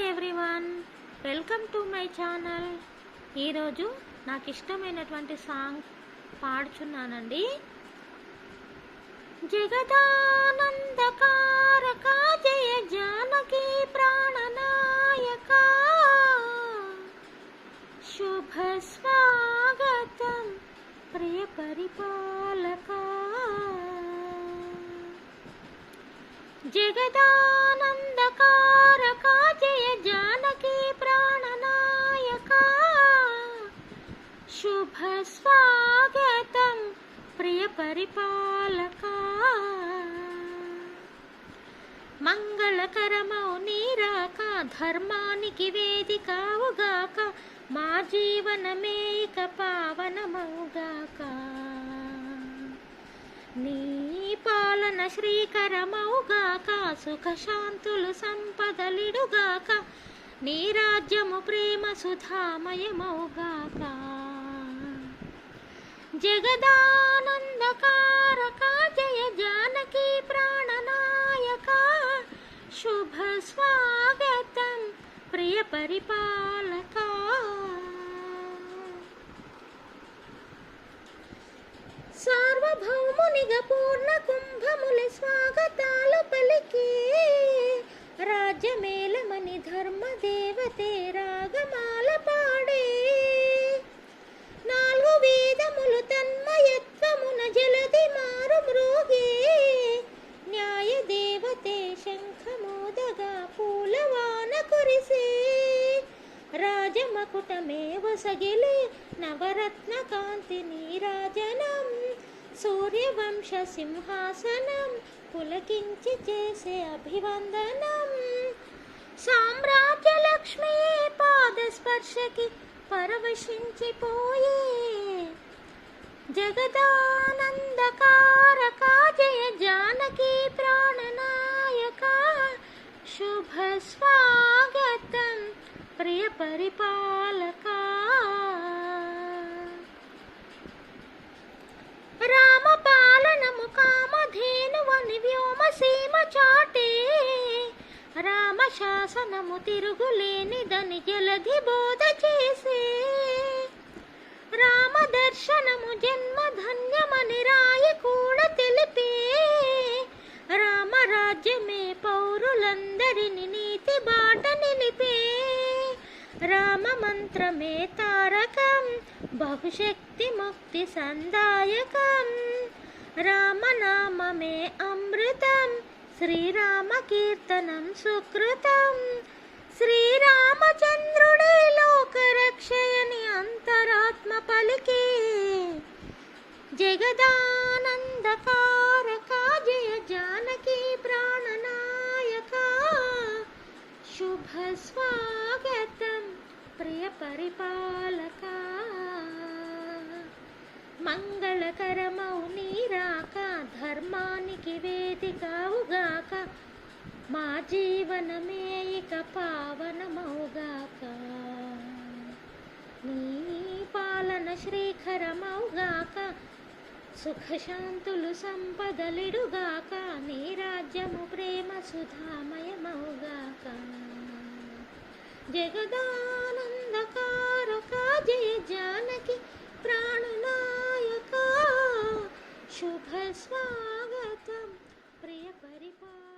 Everyone, welcome to my channel. ఈరోజు నాకు ఇష్టమైనటువంటి సాంగ్ పాడుచున్నానండి. జగదానందకారక జయ జానకి ప్రాణనాయక శుభ స్వాగతం ప్రియ పరిపాలక. జగదానందకారక జయ జానకి ప్రాణనాయక శుభ స్వాగతం ప్రియ పరిపాలక. మంగళకరమౌ నీరాక ధర్మానికి వేదికావుగాక మా జీవనమే ఇక పావనమౌగాక. నీ పాలన శ్రీకరమౌగాక సుఖశాంతులు సంపదలిడుగాక నీ రాజ్యము ప్రేమ సుధామయమౌగాక. జగదానందకారక జయ జానకి ప్రాణనాయక శుభ స్వాగతం ప్రియ పరిపాలక. సార్వభౌమునిగా పూర్ణ కుంభముల స్వాగతాలు పలికే రాజ్యమేలమని ధర్మదేవతే రాగమాల పాడే. నాలుగు వేదములు తన్మయత్వమున జలది మారు మృగే న్యాయ దేవతే శంఖమోదగా పూలవాన కురిసే. రాజమకుటమే వసగిలే నవరత్న కాంతి నీరాజనం సూర్యవంశ సింహాసనం పులకించి చేసే అభివందనం. సామ్రాజ్య లక్ష్మీ పాద స్పర్శకి పరవశించిపోయే. జగదానందకారక జయ జానకి ప్రాణనాయక శుభ స్వాగతం ప్రియ పరిపాలక. రామ పాలనము కామధేనువని వ్యోమసీమ చాటే. రామ శాసనము తిరుగులేనిదని జలధి బోధ చేసే. రామ దర్శనము జన్మ ధన్యమని రాయి కూడా తెలిపే. రామ రాజ్యమే పౌరులందరిని నీతి బాట నిలిపే. రామ మంత్రమే తారకం బహుశక్తి ముక్తి సందాయకం. రామనామమే అమృతం శ్రీరామ కీర్తనం సుకృతం. శ్రీరామచంద్రుడే లోకరక్షయని అంతరాత్మ పలికే. జగదానందకారక జయ జానకి ప్రాణనాయక శుభ స్వాగతం ప్రియ పరిపాలక. మంగళకరమౌ నీరాక ధర్మానికి వేదికావుగాక మా జీవనమే ఇక పావనమౌగాక. నీ పాలన శ్రీకరమౌగాక సుఖశాంతులు సంపదలిడుగాక నీ రాజ్యము ప్రేమ సుధామయమౌగాక. జగదానందకారక జయ జానకి ప్రాణనాయక శుభ స్వాగతం ప్రియ పరిపాలక.